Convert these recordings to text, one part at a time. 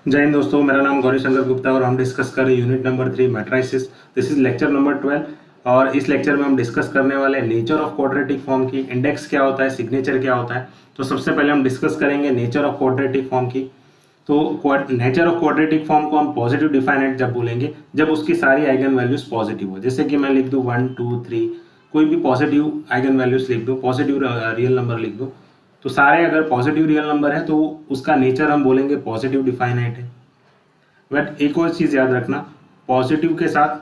जय हिंद दोस्तों, मेरा नाम गौरी शंकर गुप्ता और हम डिस्कस कर रहे हैं unit number 3 matrices. This is lecture number 12 और इस लेक्चर में हम डिस्कस करने वाले हैं नेचर ऑफ क्वाड्रेटिक फॉर्म की, इंडेक्स क्या होता है, सिग्नेचर क्या होता है। तो सबसे पहले हम डिस्कस करेंगे नेचर ऑफ क्वाड्रेटिक फॉर्म की। तो नेचर ऑफ क्वाड्रेटिक फॉर्म को हम पॉजिटिव डिफाइनाइट जब बोलेंगे जब उसकी सारी आइगन वैल्यूज पॉजिटिव हो। जैसे कि मैं लिख दूं 1 2 3, कोई भी पॉजिटिव आइगन वैल्यूज लिख दो, पॉजिटिव रियल नंबर लिख दो, तो सारे अगर पॉजिटिव रियल नंबर है तो उसका नेचर हम बोलेंगे पॉजिटिव डिफाइनाइट है। बट एक और चीज याद रखना, पॉजिटिव के साथ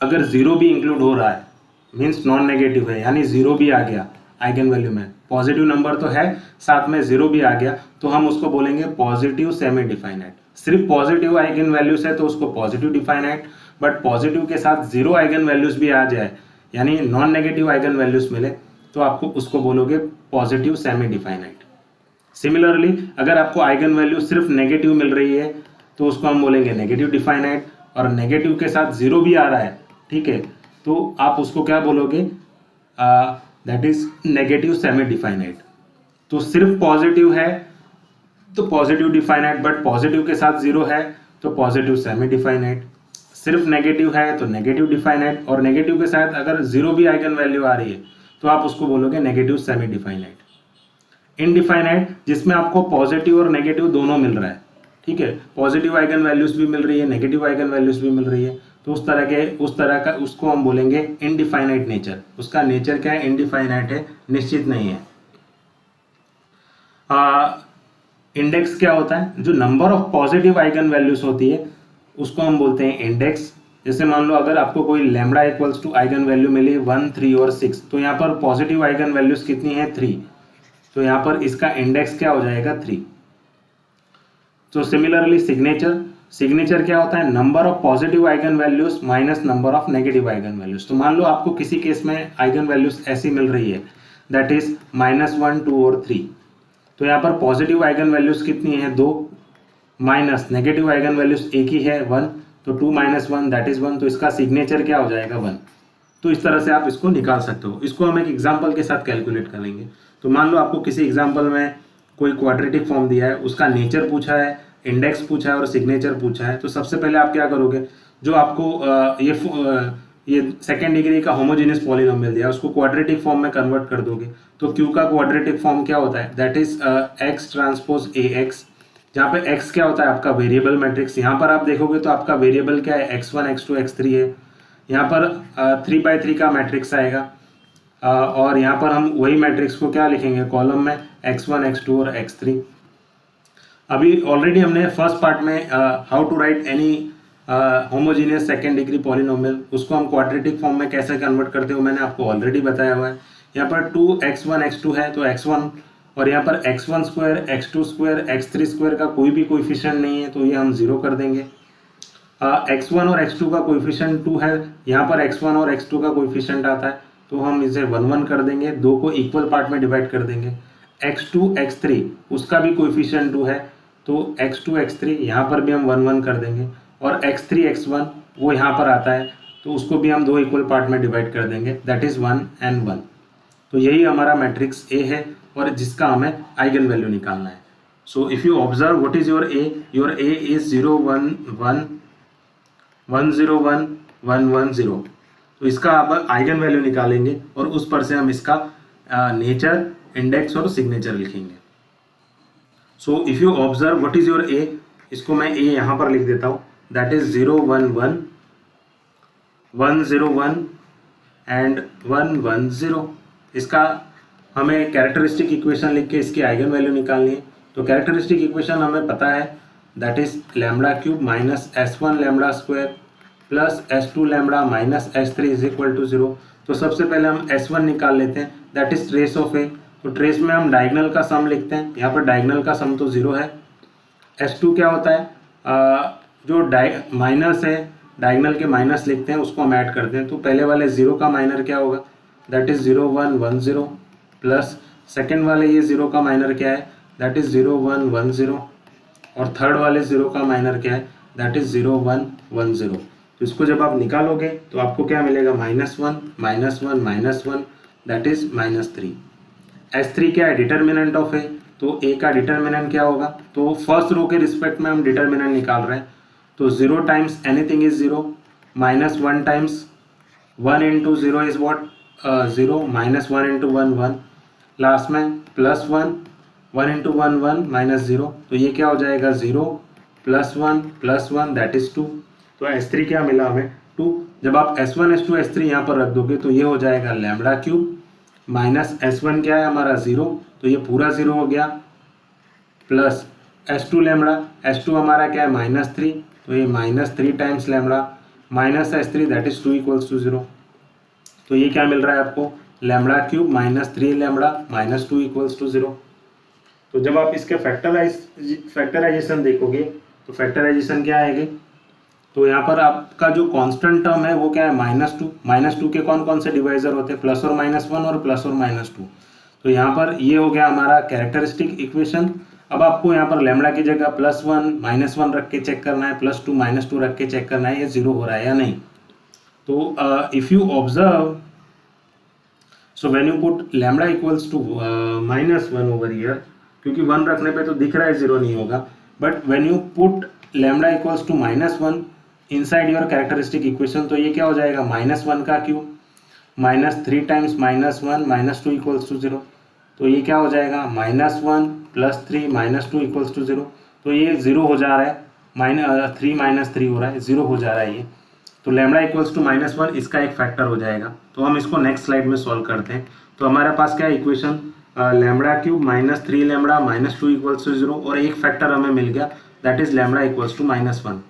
अगर जीरो भी इंक्लूड हो रहा है मीन्स नॉन नेगेटिव है, यानी जीरो भी आ गया आइगन वैल्यू में, पॉजिटिव नंबर तो है साथ में जीरो भी आ गया, तो हम उसको बोलेंगे पॉजिटिव सेमी डिफाइनाइट। सिर्फ पॉजिटिव आइगन वैल्यूज है तो उसको पॉजिटिव डिफाइनाइट, बट पॉजिटिव के साथ जीरो आइगन वैल्यूज भी आ जाए यानी नॉन नेगेटिव आइगन वैल्यूज मिले तो आपको उसको बोलोगे पॉजिटिव सेमी डिफाइनाइट। सिमिलरली अगर आपको आइगन वैल्यू सिर्फ नेगेटिव मिल रही है तो उसको हम बोलेंगे नेगेटिव डिफाइनाइट, और नेगेटिव के साथ जीरो भी आ रहा है, ठीक है, तो आप उसको क्या बोलोगे, that is negative semi definite. तो सिर्फ पॉजिटिव है तो पॉजिटिव डिफाइनाइट, बट पॉजिटिव के साथ जीरो है तो पॉजिटिव सेमी डिफाइनाइट। सिर्फ नेगेटिव है तो नेगेटिव डिफाइनाइट, और नेगेटिव के साथ अगर जीरो भी आइगन वैल्यू आ रही है तो आप उसको बोलोगे नेगेटिव सेमी डिफाइनाइट। इनडिफाइनाइट जिसमें आपको पॉजिटिव और नेगेटिव दोनों मिल रहा है, ठीक है, पॉजिटिव आइगन वैल्यूज भी मिल रही है, नेगेटिव आइगन वैल्यूज भी मिल रही है, तो उस तरह का उसको हम बोलेंगे इनडिफाइनाइट नेचर। उसका नेचर क्या है, इनडिफाइनाइट है, निश्चित नहीं है। इंडेक्स क्या होता है, जो number of positive eigen values होती है उसको हम बोलते हैं इंडेक्स। जैसे मान लो अगर आपको कोई lambda equals to eigenvalue मिली 1 3 और 6, तो यहाँ पर पॉजिटिव आइगन वैल्यूज कितनी है 3, तो यहाँ पर इसका इंडेक्स क्या हो जाएगा 3। तो सिमिलरली सिग्नेचर क्या होता है, number of positive eigen values minus number of negative eigen values. तो मान लो आपको किसी केस में आइगन वैल्यूज ऐसी मिल रही है दैट इज -1 2 और 3, तो यहाँ पर पॉजिटिव आइगन वैल्यूज कितनी है 2, माइनस नेगेटिव आइगन वैल्यूज एक ही है 1, तो 2 - 1 दैट इज 1, तो इसका सिग्नेचर क्या हो जाएगा 1। तो इस तरह से आप इसको निकाल सकते हो। इसको हम एक एग्जाम्पल के साथ कैलकुलेट करेंगे। तो मान लो आपको किसी एग्जाम्पल में कोई क्वाड्रेटिक फॉर्म दिया है, उसका नेचर पूछा है, इंडेक्स पूछा है और सिग्नेचर पूछा है, तो सबसे पहले आप क्या करोगे, जो आपको ये सेकेंड डिग्री का होमोजेनियस पॉलिनोमियल दिया है उसको क्वाड्रेटिक फॉर्म में कन्वर्ट कर दोगे। तो क्यू का क्वाड्रेटिक फॉर्म क्या होता है, that is x transpose A x, जहाँ पे एक्स क्या होता है आपका वेरिएबल मैट्रिक्स। यहाँ पर आप देखोगे तो आपका वेरिएबल क्या है x1 x2 x3 है। यहाँ पर 3x3 का मैट्रिक्स आएगा, और यहाँ पर हम वही मैट्रिक्स को क्या लिखेंगे कॉलम में x1 x2 और x3। अभी ऑलरेडी हमने फर्स्ट पार्ट में how to write any homogeneous second degree polynomial, उसको हम क्वाड्रेटिक फॉर्म में कैसे कन्वर्ट करते हो मैंने आपको ऑलरेडी बताया हुआ है। यहाँ पर 2x1 x2 है तो x1, और यहाँ पर x1 square x2 square x3 square का कोई भी कोएफिशिएंट नहीं है तो ये हम जीरो कर देंगे। x1 और x2 का कोएफिशिएंट 2 है, यहाँ पर x1 और x2 का कोएफिशिएंट आता है तो हम इसे 1 1 कर देंगे, दो को इक्वल पार्ट में डिवाइड कर देंगे। x2 x3 उसका भी कोएफिशिएंट 2 है तो x2 x3 यहाँ पर भी हम 1 1 कर देंगे, और x3 x1 वो यहाँ पर आता है तो उसको भी हम दो इक्वल पार्ट में डिवाइड कर देंगे, दैट इज 1 and 1। तो यही हमारा मैट्रिक्स A है और जिसका हमें आइगन वैल्यू निकालना है। So if you observe what is your A is 0 1 1 1 0 1 1 1 0, तो इसका अब आइगन वैल्यू निकालेंगे और उस पर से हम इसका नेचर, इंडेक्स और सिग्नेचर लिखेंगे। So if you observe what is your A, इसको मैं A यहाँ पर लिख देता हूँ, दैट इज 0 1 1 1 0 1 एंड 1 1 0। इसका हमें कैरेक्टरिस्टिक इक्वेशन लिख के इसकी आइगन वैल्यू निकालनी है। तो कैरेक्टरिस्टिक इक्वेशन हमें पता है that is lambda cube minus s1 lambda square plus s2 lambda minus s3 is equal to 0। तो सबसे पहले हम s1 निकाल लेते हैं, that is trace of A। तो ट्रेस में हम डायगोनल का सम लिखते हैं, यहाँ पर डायगोनल का सम तो 0 है। s2 क्या होता है, जो माइनस है डायगोनल के माइनस लिखते हैं उसको हम ऐड करते हैं, तो पहले वाले 0 का माइनर क्या होगा, दैट इज 0 1 1 0, प्लस सेकेंड वाले ये 0 का माइनर क्या है, दैट इज 0 1 1 0, और थर्ड वाले 0 का माइनर क्या है, दैट इज 0 1 1 0। तो इसको जब आप निकालोगे तो आपको क्या मिलेगा, -1 -1 -1, दैट इज -3। S3 क्या है, डिटर्मिनेंट ऑफ A, तो ए का डिटर्मिनेंट क्या होगा, तो फर्स्ट रो के रिस्पेक्ट में हम डिटर्मिनेंट निकाल रहे हैं, तो 0 times anything is 0, -1 times 1 into 0 is what 0, -1 into 1 1, last में +1, 1 इंटू 1 1 -0, तो ये क्या हो जाएगा 0 +1 दैट इज 2। तो S3 क्या मिला हमें 2। जब आप S1 S2 S3 यहाँ पर रख दोगे तो ये हो जाएगा लैम्बडा क्यूब माइनस S1 क्या है हमारा 0, तो ये पूरा 0 हो गया, प्लस S2 लैम्बडा, S2 हमारा क्या है -3, तो ये -3 times lambda minus S3 that is 2 = 0। तो ये क्या मिल रहा है आपको, लैम्बडा क्यूब -3 लैम्बडा -2 = 0। तो जब आप इसके फैक्टराइजेशन देखोगे तो फैक्टराइजेशन क्या आएगी, तो यहाँ पर आपका जो कांस्टेंट टर्म है वो क्या है -2 के कौन कौन से डिवाइजर होते हैं, +or-1 और +or-2। तो यहाँ पर ये हो गया हमारा कैरेक्टरिस्टिक इक्वेशन। अब आपको यहाँ पर लैम्बडा की जगह +1 -1 रख के चेक करना है, +2 -2 रख के चेक करना है ये 0 हो रहा है या नहीं। तो if you observe, so when you put lambda equals to -1 over here, क्योंकि 1 रखने पे तो दिख रहा है 0 नहीं होगा, but when you put lambda equals to -1 inside your characteristic equation, तो ये क्या हो जाएगा -1 का क्यूब -3 टाइम्स -1 -2 = 0। तो ये क्या हो जाएगा -1 + 3 -2 = 0। तो ये 0 हो जा रहा है, 3 - 3 हो रहा है, 0 हो जा रहा है ये। तो लैम्बडा इक्वल्स टू -1 इसका एक फैक्टर हो जाएगा। तो हम इसको नेक्स्ट स्लाइड में सॉल्व करते हैं। तो हमारे पास क्या इक्वेशन, लैम्बडा क्यूब -3 लैम्बडा -2 = 0 और एक फैक्टर हमें मिल गया that is lambda equals to -1।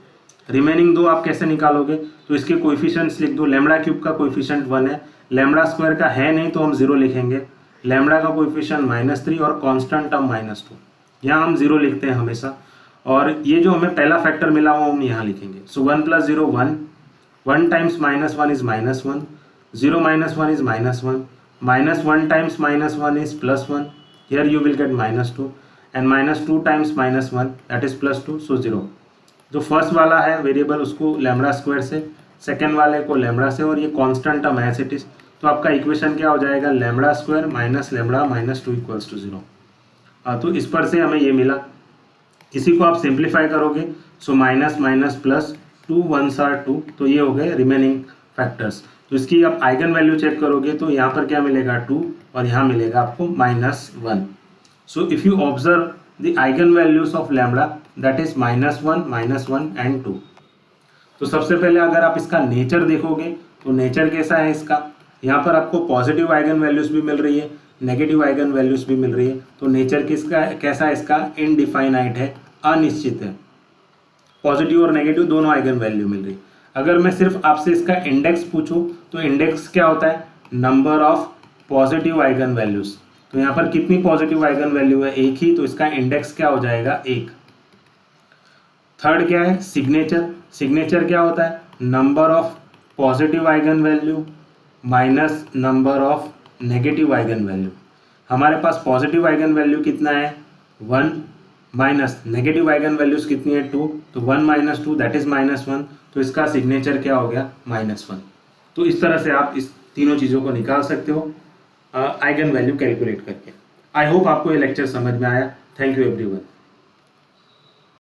Remaining दो आप कैसे निकालोगे, तो इसके कोएफिशिएंट्स लिख दो। लैम्बडा क्यूब का कोएफिशिएंट 1 है, लैम्बडा स्क्वायर का है नहीं तो हम 0 लिखेंगे, लैम्बडा का कोएफिशिएंट -3 और कांस्टेंट टर्म -2, यहाँ हम 0 लिखते हैं हमेशा। और ये जो हमें पहला फैक्टर मिला वो हम यहाँ लिखेंगे। सो 1 + 0 1, 1 times -1 is -1, 0 - 1 is -1, -1 times -1 is +1, here you will get -2 and -2 times -1 that is +2, सो 0। जो फर्स्ट वाला है वेरिएबल उसको लैम्बडा स्क्वायर से, सेकेंड वाले को लैम्बडा से, और ये constant term as it is. तो आपका इक्वेशन क्या हो जाएगा, लैम्बडा स्क्वायर माइनस लैम्बडा -2 = 0। तो इस पर से हमें ये मिला। इसी को आप सिंप्लीफाई करोगे, so minus minus plus 2 1s are 2, तो ये हो गए रिमेनिंग फैक्टर्स। तो इसकी आप आइगन वैल्यू चेक करोगे तो यहाँ पर क्या मिलेगा 2 और यहाँ मिलेगा आपको -1। So if you observe the eigen values of lambda that is -1 and 2। तो सबसे पहले अगर आप इसका नेचर देखोगे तो नेचर कैसा है इसका, यहाँ पर आपको पॉजिटिव आइगन वैल्यूज भी मिल रही है, नेगेटिव आइगन वैल्यूज भी मिल रही है। तो नेचर किसका कैसा है इसका, इनडिफाइनाइट है, अनिश्चित है। पॉजिटिव और नेगेटिव दोनों आइगन वैल्यू मिल रही है। अगर मैं सिर्फ आपसे इसका इंडेक्स पूछूं तो इंडेक्स क्या होता है, number of positive eigen values. तो यहाँ पर कितनी पॉजिटिव आइगन वैल्यू है, एक ही, तो इसका इंडेक्स क्या हो जाएगा 1। थर्ड क्या है, सिग्नेचर। सिग्नेचर क्या होता है, number of positive eigen value minus number of negative eigen value. हमारे पास पॉजिटिव आइगन वैल्यू कितना है 1 माइनस नेगेटिव आइगन वैल्यूज कितनी है 2, तो 1 - 2 दैट इज -1। तो इसका सिग्नेचर क्या हो गया -1। तो इस तरह से आप इस तीनों चीज़ों को निकाल सकते हो आइगन वैल्यू कैलकुलेट करके। आई होप आपको ये लेक्चर समझ में आया। Thank you everyone.